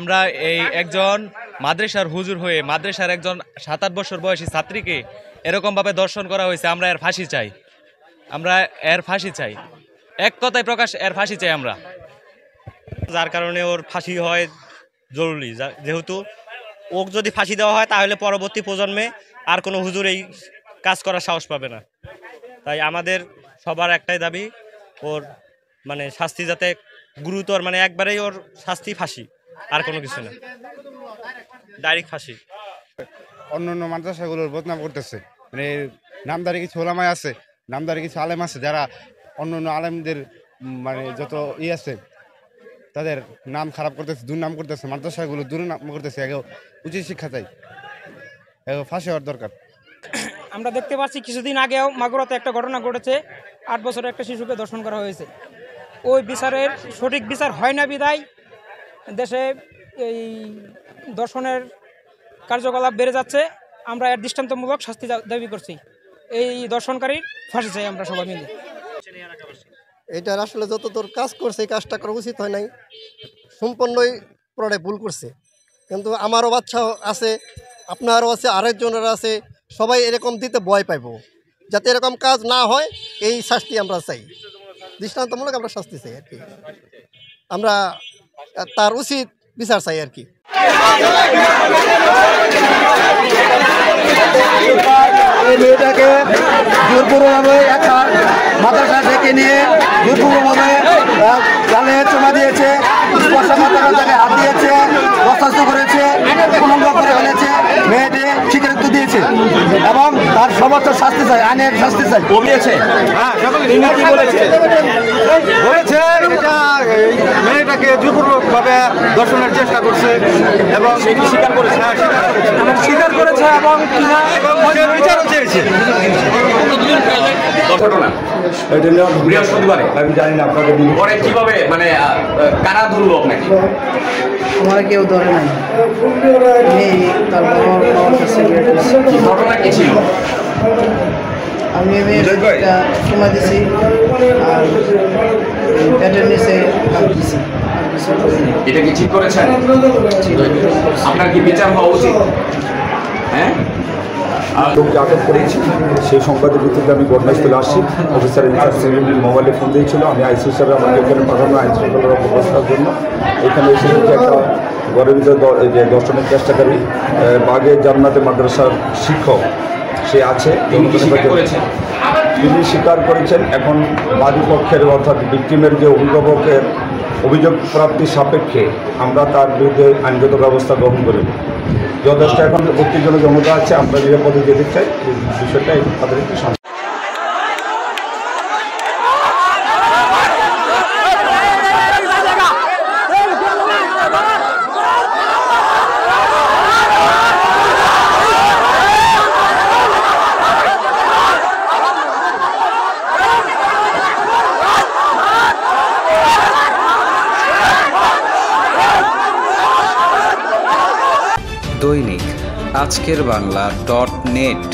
আমরা এই একজন মাদ্রাসার হুজুর হয়ে মাদ্রাসার একজন 7-8 বছর বয়সী ছাত্রীকে এরকমভাবে দর্শন করা হয়েছে। আমরা এর ফাঁসি চাই, আমরা এর ফাঁসি চাই, এক কথায় প্রকাশ, এর ফাঁসি চাই আমরা। যার কারণে ওর ফাঁসি হয় জরুরি, যেহেতু ওকে যদি ফাঁসি দেওয়া হয় তাহলে পরবর্তী প্রজন্মে আর কোনো হুজুর এই কাজ করার সাহস পাবে না। তাই আমাদের সবার একটাই দাবি, ওর মানে শাস্তি যাতে গুরুতর, মানে একবারেই ওর শাস্তি ফাঁসি, আর কোনো কিছু না, ডাইরেক্ট ফাঁসি। অন্য অন্য মাদ্রাসাগুলোর বদনাম করতেছে, মানে নামদারি কিছু ওলামায় আছে, নামদারি কিছু আলেম আছে যারা অন্য অন্য আলেমদের মানে যত আছে তাদের নাম খারাপ করতেছে, দুর্নাম করতেছে, মাদ্রাসাগুলো দুর্নাম করতেছে। এগো উচিত শিক্ষা চাই, এগো ফাঁসি হওয়ার দরকার। আমরা দেখতে পাচ্ছি কিছুদিন আগেও মাগুরাতে একটা ঘটনা ঘটেছে, 8 বছরের একটা শিশুকে ধর্ষণ করা হয়েছে। ওই বিচারের সঠিক বিচার হয় না বিধায় দেশে এই ধর্ষণের কার্যকলাপ বেড়ে যাচ্ছে। আমরা এর দৃষ্টান্তমূলক শাস্তি দাবি করছি, এই ধর্ষণকারীর ফাঁসি চাই আমরা সবাই মিলে। এটার আসলে যতদূর কাজ করছে এই কাজটা করা উচিত হয় নাই, সম্পূর্ণই পুরোটাই ভুল করছে। কিন্তু আমারও বাচ্চা আছে, আপনারও আছে, আরেকজনের আছে, সবাই এরকম দিতে ভয় পাইব। যাতে এরকম কাজ না হয় এই শাস্তি আমরা চাই, দৃষ্টান্তমূলক আমরা শাস্তি চাই আর কি। আমরা তার উচিত বিচার চাই আর কি। মেয়েটাকে জোরপূর্বকভাবে একটা মাদ্রাসা থেকে নিয়ে জোরপূর্বকভাবে জালে চুমা দিয়েছে, স্পর্শ মাত্রার জায়গায় হাত দিয়েছে, বস্তাস্ত করেছে, উলঙ্গ করে ফেলেছে, মেয়েটি স্বীকারোক্তি দিয়েছে এবং তার সর্বোচ্চ শাস্তি চাই, আইনের শাস্তি চাই। বলেছে এটা মেয়েটাকে জোরপূর্বকভাবে দর্শনের চেষ্টা করছে এবং স্বীকার করেছে, স্বীকার করেছে এবং বিচারও চেয়েছে। বৃহস্পতিবারে আমি জানি না আপনাদের পরে কিভাবে, মানে কারা ধরলো আপনাকে? আমরা কেউ ধরে নাই, ঘটনা কি ছিল? আমি সময় দিছি আর পেটের নিচে হাত দিছি। এটা কি ঠিক করেছেন? আপনার কি বিচার হওয়া উচিত? হ্যাঁ, লোককে আটক করেছি, সেই সংবাদের ভিত্তিতে আমি ঘটনাস্থলে আসছি। অফিসার ইনচার্জ মোবাইলে ফোন দিয়েছিল, আমি আইসি হিসাবে আমাকে এখানে পাঠানো আইন শৃঙ্খলার ব্যবস্থার জন্য। এখানে এসে একটা ঘরের ভিতরে যে দর্শনের চেষ্টাকারী বাগের জান্নাতে মাদ্রাসার শিক্ষক সে আছে, তিনি স্বীকার করেছেন। এখন বাদী পক্ষের অর্থাৎ ভিকটিমের যে অভিভাবকের অভিযোগ প্রাপ্তির সাপেক্ষে আমরা তার বিরুদ্ধে আইনগত ব্যবস্থা গ্রহণ করি। যথেষ্ট এখন উত্তেজনক জনতা আছে, আমরা নিরাপদে যেতে চাই, বিষয়টা তাদের একটু সামনে। দৈনিক আজকের বাংলা .net